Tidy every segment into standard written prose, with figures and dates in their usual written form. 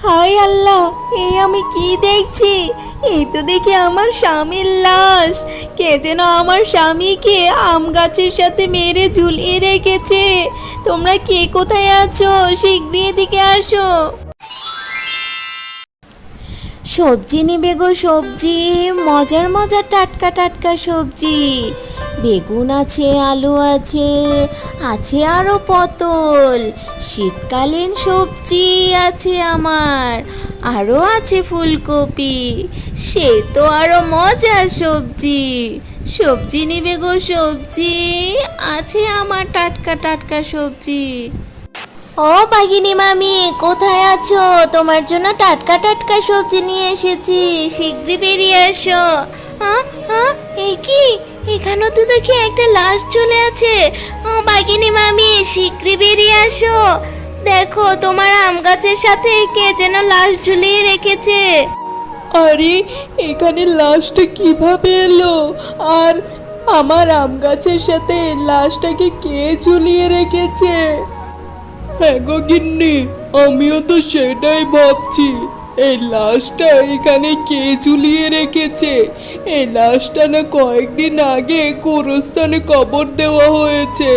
হায় আল্লাহ, এই আমি কি দেখছি? এই তো দেখি আমার স্বামীর লাশ। কে যেন আমার স্বামীকে আম গাছের সাথে মেরে ঝুলিয়ে রেখেছে। তোমরা কে কোথায় আছো? শিগগির এদিকে আসো। সবজি নিবে গো, সবজি, মজার মজার টাটকা টাটকা সবজি। বেগুন আছে, আলু আছে, আছে আরও পটল। শীতকালীন সবজি আছে আমার, আরও আছে ফুলকপি। সে তো আরও মজার সবজি। সবজি নিবে গো, সবজি আছে আমার, টাটকা টাটকা সবজি। ও বাঘিনী মামি, কোথায় আছো? তোমার জন্য টাটকা টাটকা সবজি নিয়ে এসেছি, শীঘ্রই বেরিয়ে এসো। হ্যাঁ হ্যাঁ, এই কি? এখানেও তো দেখি একটা লাশ চলে আছে। ও বাঘিনী মামি, শীঘ্রই বেরিয়ে আসো। দেখো, তোমার আম গাছের সাথে কে যেন লাশ ঝুলিয়ে রেখেছে। আরে, এখানে লাশটা কিভাবে এলো? আর আমার আম গাছের সাথে লাশটাকে কে ঝুলিয়ে রেখেছে? হ্যাঁ গো গিন্নি, আমিও তো সেটাই ভাবছি। এই লাশটা এখানে কে ঝুলিয়ে রেখেছে? এই লাশটা না কয়েকদিন আগে গোরস্থানে কবর দেওয়া হয়েছে।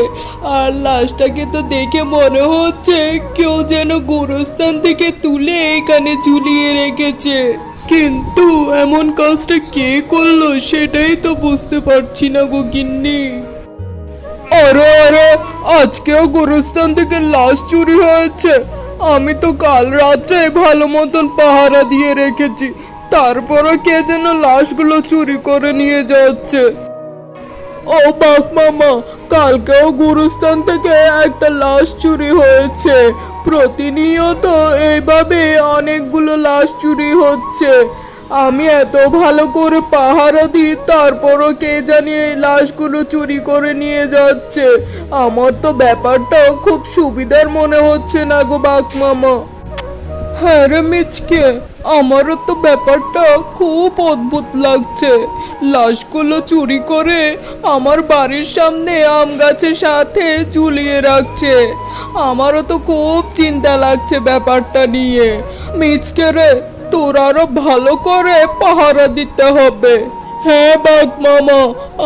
আর লাশটাকে তো দেখে মনে হচ্ছে কেউ যেন গোরস্থান থেকে তুলে এখানে ঝুলিয়ে রেখেছে। কিন্তু এমন কাজটা কে করলো সেটাই তো বুঝতে পারছি না গো গিন্নি। আরে আরে, আজকেও গোরস্থান থেকে লাশ চুরি হয়েছে। আমি তো কাল রাত্রে ভালো মতন পাহারা দিয়ে রেখেছি, তারপরও কে যেন লাশগুলো চুরি করে নিয়ে যাচ্ছে। ও বাঘ মামা, কালকেও গোরস্থান থেকে একটা লাশ চুরি হয়েছে। প্রতিনিয়ত এইভাবে অনেকগুলো লাশ চুরি হচ্ছে। আমি এত ভালো করে পাহারা দিই, তারপরও কে জানি এই লাশগুলো চুরি করে নিয়ে যাচ্ছে। আমার তো ব্যাপারটা খুব সুবিধার মনে হচ্ছে না গো বাঘ মামা। হ্যাঁ রে মিচকে, আমারও তো ব্যাপারটা খুব অদ্ভুত লাগছে। লাশগুলো চুরি করে আমার বাড়ির সামনে আম গাছের সাথে ঝুলিয়ে রাখছে। আমারও তো খুব চিন্তা লাগছে ব্যাপারটা নিয়ে। মিচকে রে, তোর আরো ভালো করে পাহারা দিতে হবে। হ্যাঁ বাঘ মামা,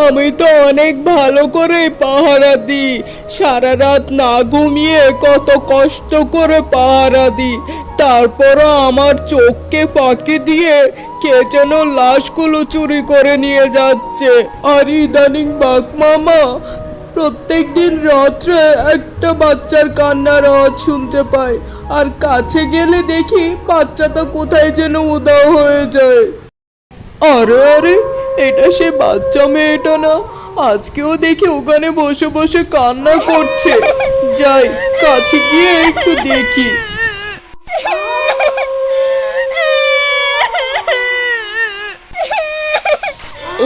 আমি তো অনেক ভালো করে পাহারা দিই। সারা রাত না ঘুমিয়ে কত কষ্ট করে পাহারা দিই, তারপরও আমার চোখকে ফাঁকি দিয়ে কে যেন লাশগুলো চুরি করে নিয়ে যাচ্ছে। আর ইদানিং বাঘ মামা, প্রত্যেক দিন রাত্রে একটা বাচ্চার কান্নার আওয়াজ শুনতে পাই। আর কাছে গেলে দেখি বাচ্চাটা কোথায় যেন উধাও হয়ে যায়। আরে আরে, এটা সে বাচ্চা মেয়েটা না? আজকেও দেখি ওখানে বসে বসে কান্না করছে। যাই, কাছে গিয়ে একটু দেখি।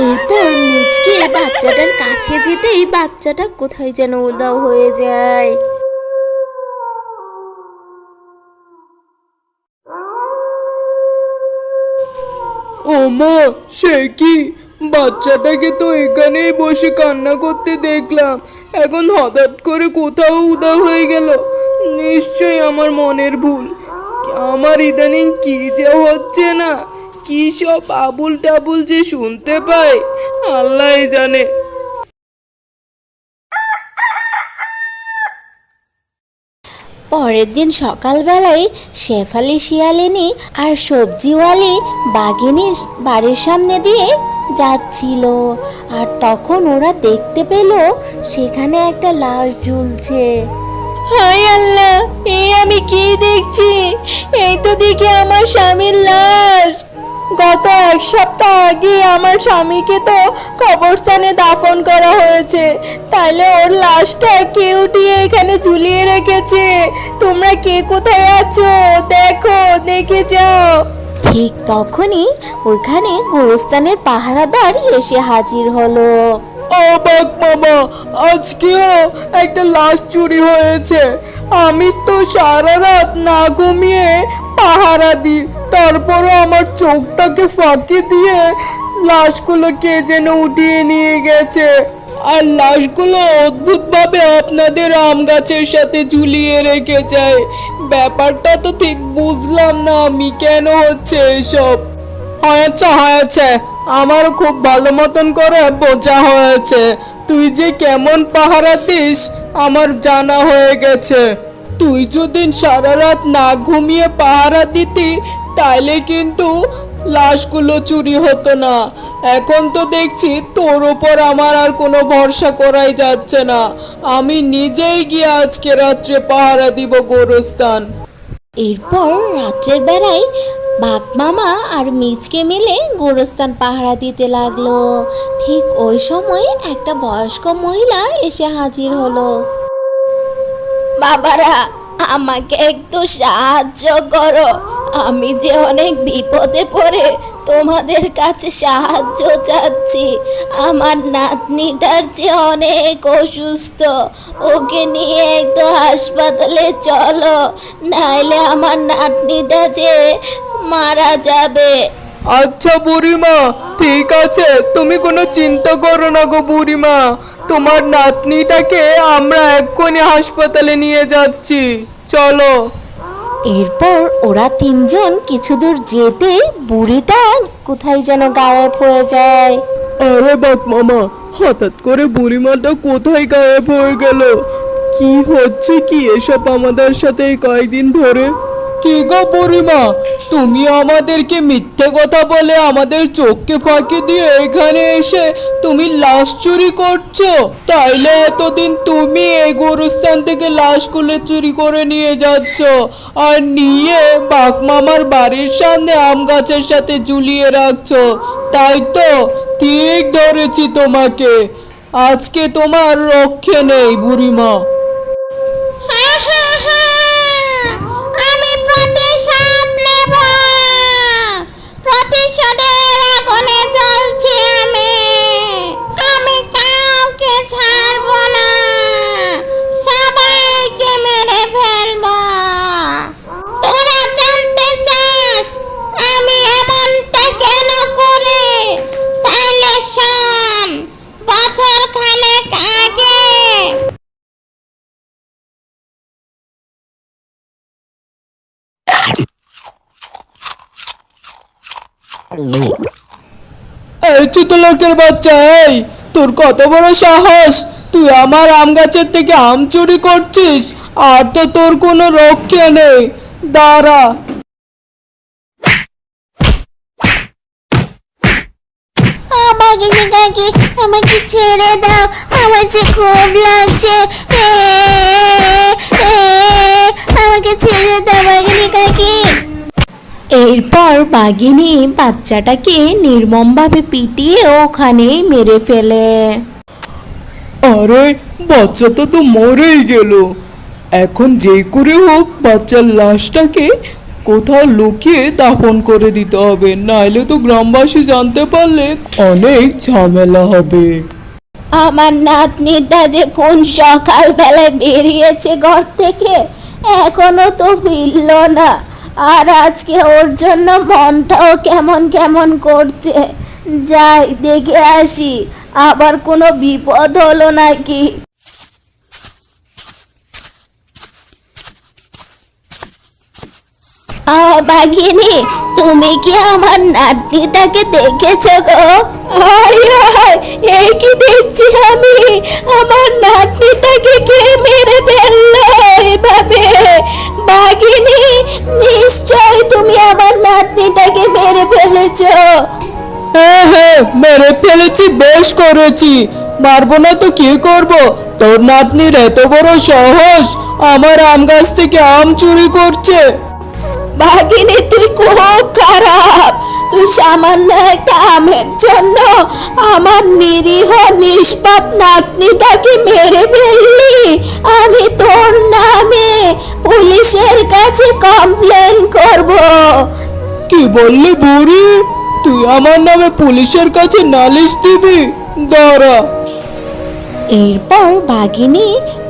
এরপর মিচকে বাচ্চাটার কাছে যেতেই বাচ্চাটা কোথায় যেন উধাও হয়ে যায়। ও মা, সে কি? বাচ্চাটাকে তো এখানেই বসে কান্না করতে দেখলাম, এখন হঠাৎ করে কোথাও উধাও হয়ে গেল। নিশ্চয়ই আমার মনের ভুল। আমার ইদানিং কি যে হচ্ছে না, কি সব আবুল টাবুল যে শুনতে পাই, আল্লাহই জানে। পরের দিন সকালবেলায় শেফালি শিয়ালিনী আর সবজিওয়ালি বাঘিনীর বাড়ির সামনে দিয়ে যাচ্ছিল। আর তখন ওরা দেখতে পেল সেখানে একটা লাশ ঝুলছে। হায় আল্লাহ, এই আমি কি দেখছি? এই তো দেখি আমার স্বামীর লাশ। গত এক সপ্তাহ আগে আমার স্বামীকে তো কবরস্থানে দাফন করা হয়েছে, তাইলে ওর লাশটা কে উঠিয়ে এখানে ঝুলিয়ে রেখেছে। তোমরা কে কোথায় আছো? দেখো, দেখে যাও। ঠিক তখনই ওইখানে গোরস্থানের পাহারাদার এসে হাজির হলো। ও বাঘ মামা, আজকেও একটা লাশ চুরি হয়েছে। আমি তো সারা রাত না ঘুমিয়ে পাহারা দিই, তারপরও আমার চোখটাকে ফাঁকি দিয়ে লাশগুলো কে যেন উঠিয়ে নিয়ে গেছে। আর লাশগুলো অদ্ভুতভাবে আপনাদের আম গাছের সাথে ঝুলিয়ে রেখে যায়। ব্যাপারটা তো ঠিক বুঝলাম না আমি, কেন হচ্ছে এসব। হয়েছে, আমার খুব ভালো মতন করে বোঝা হয়েছে। তুই যে কেমন পাহারা দিস আমার জানা হয়ে গেছে। তুই যদি সারা রাত না ঘুমিয়ে পাহারা দিতি তাইলে কিন্তু লাশগুলো চুরি হতো না। এখন তো দেখছি তোর ওপর আমার আর কোনো ভরসা করাই যাচ্ছে না। আমি নিজেই গিয়ে আজকে রাত্রে পাহারা দিব গোরস্থান। এরপর রাত্রের বেলায় বাঘ মামা আর মিচকে মিলে গোরস্থান পাহারা দিতে লাগলো। ঠিক ওই সময় একটা বয়স্ক মহিলা এসে হাজির হলো। বাবারা, আমাকে একটু সাহায্য করো, আমি যে অনেক বিপদে পড়ে তোমাদের কাছে সাহায্য চাচ্ছি। আমার নাতনিটার যে অনেক অসুস্থ, ওকে নিয়ে একটু হাসপাতালে চলো, নাইলে আমার নাতনিটা যে মারা যাবে। আচ্ছা বুড়িমা, ঠিক আছে, তুমি কোনো চিন্তা করো না গো বুড়িমা। তোমার নাতনিটাকে আমরা এক্ষুনি হাসপাতালে নিয়ে যাচ্ছি, চলো। এরপর ওরা তিনজন কিছু দূর যেতে বুড়িটা কোথায় যেন গায়েব হয়ে যায়। আরে বাঘ মামা, হঠাৎ করে বুড়িমাটা কোথায় গায়েব হয়ে গেল? কি হচ্ছে কি এসব আমাদের সাথে এই কয়েকদিন ধরে? কি গো বুড়িমা, তুমি আমাদেরকে মিথ্যে কথা বলে আমাদের চোখকে ফাঁকি দিয়ে এখানে এসে তুমি লাশ চুরি করছো? তাইলে এতদিন তুমি এই গোরস্থান থেকে লাশগুলো চুরি করে নিয়ে যাচ্ছ আর নিয়ে বাঘ মামার বাড়ির সামনে আম গাছের সাথে ঝুলিয়ে রাখছো, তাই তো? ঠিক ধরেছি তোমাকে, আজকে তোমার রক্ষে নেই বুড়িমা। আমি প্রতিশোধ নেব, প্রতিশোধের আগুনে জ্বলছি আমি কাউকে ছাড়ব না, সবাইকে মেরে ফেলব। তোরা জানতে চাস আমি এমনটা কেন করি? তাহলে শোন, বছর খানেক আগে এই ছোটলোকের বাচ্চা, এই তোর কত বড় সাহস! তুই আমার আম গাছের থেকে আম চুরি করছিস, আর তো তোর কোনো রক্ষে নেই। দাঁড়া। বাঘিনী কাকি, আমাকে ছেড়ে দাও, আমার যে খুব লাগছে, আমাকে ছেড়ে দাও বাঘিনী কাকি। এরপর বাঘিনী বাচ্চাটাকে নির্মমভাবে পিটিয়ে ওখানেই মেরে ফেলে। আরে বাচ্চা তো মরেই গেল। এখন যে করে হোক বাচ্চার লাশটাকে কোথাও লুকিয়ে দাফন করে দিতে হবে, নাইলে তো গ্রামবাসী জানতে পারলে অনেক ঝামেলা হবে। আমার নাতনিটা যে কোন সকালবেলায় বেরিয়েছে ঘর থেকে, এখনো তো ফিরল না। আর আজকে ওর জন্য মনটাও কেমন কেমন করছে। যাই দেখে আসি, আবার কোনো বিপদ হলো নাকি। বাঘিনী, তুমি কি আমার নাতনিটাকে দেখেছো গো? এই কি দেখছি আমি, আমার নাতনিটাকে কে মেরে ফেললো এভাবে? বাঘিনী, নিশ্চয় তুমি আমার নাতনিটাকে মেরে ফেলেছো। হ্যাঁ, মেরে ফেলেছি, বেশ করেছি। মারবো না তো কি করব? তোর নাতনির এত বড় সাহস আমার আম গাছ থেকে আম চুরি করছে। বাঘিনী, তুই খুব খারাপ। তুই সামান্য একটা আমের জন্য আমার নিরীহ নিষ্পাপ নাতনিটাকে মেরে ফেললি। আমি তোর নামে পুলিশের কাছে কমপ্লেন করব। কি বললি বুড়ি? তুই আমার নামে পুলিশের কাছে নালিশ দিবি? দাঁড়া। এরপর বাঘিনী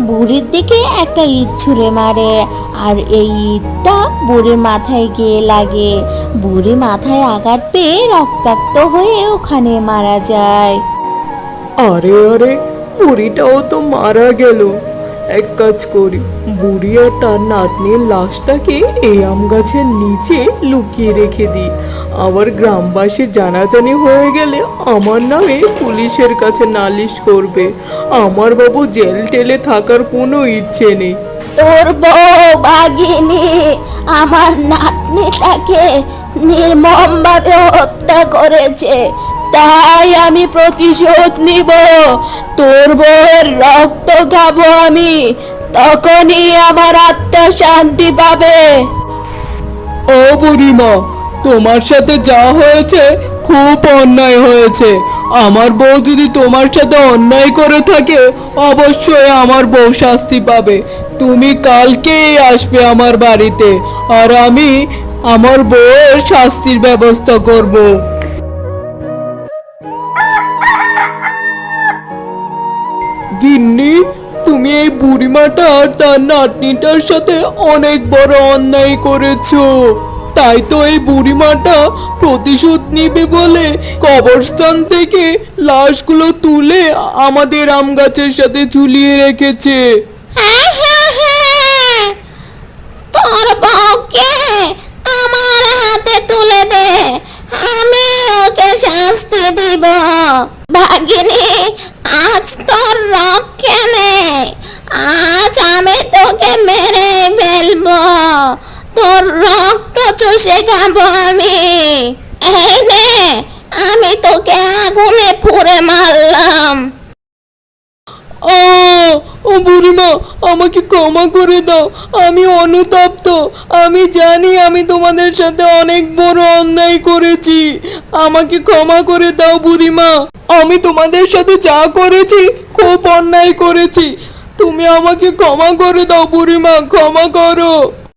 বুড়ির দিকে একটা ইট ছুঁড়ে মারে, আর এই ইটটা বুড়ির মাথায় গিয়ে লাগে। বুড়ি মাথায় আঘাত পেয়ে রক্তাক্ত হয়ে ওখানে মারা যায়। আরে বুড়িটাও তো মারা গেল। এক কাজ করি, বুড়ি আর তার নাতনির লাশটাকে এই আম গাছের নিচে লুকিয়ে রেখে দিই। আবার গ্রামবাসীর জানাজানি হয়ে গেলে আমার নামে পুলিশের কাছে নালিশ করবে। আমার বাবু জেল টেলে থাকার কোনো ইচ্ছে নেই। তোর বউ ভাগিনী আমার নাতনিটাকে নির্মমভাবে হত্যা করেছে, তাই আমি প্রতিশোধ নিব। তোর বউয়ের রক্ত খাবো আমি, তখনই আমার আত্মা শান্তি পাবে। ও বুড়িমা, তোমার সাথে যা হয়েছে খুব অন্যায় হয়েছে। আমার বউ যদি তোমার সাথে অন্যায় করে থাকে, অবশ্যই আমার বউ শাস্তি পাবে। তুমি কালকেই আসবে আমার বাড়িতে, আর আমি আমার বউয়ের শাস্তির ব্যবস্থা করব। গিন্নি, তুমি এই বুড়িমাটা আর তার নাতনিটার সাথে অনেক বড় অন্যায় করেছো। তাই তো এই বুড়িমাটা প্রতিশোধ নিবে বলে কবরস্থান থেকে লাশগুলো তুলে আমাদের আম গাছের সাথে ঝুলিয়ে রেখেছে। হ্যাঁ হ্যাঁ হ্যাঁ, তোর বউকে আমার হাতে তুলে দে, আমি ওকে শাস্তি দিব। ভাগিনী, আজ তোর রক্ষে নেই, আজ আমি তোকে মেরে ফেলবো, তোর রক্ত চুষে খাবো আমি। এই নে, আমি তোকে আগুনে পুড়ে মারলাম। ও বুড়িমা, আমাকে ক্ষমা করে দাও, আমি অনুতপ্ত। আমি জানি আমি তোমাদের সাথে অনেক বড় অন্যায় করেছি। আমাকে ক্ষমা করে দাও বুড়িমা। আমি তোমাদের সাথে যা করেছি খুব অন্যায় করেছি। তুমি আমাকে ক্ষমা করে দাও বুড়িমা, ক্ষমা করো।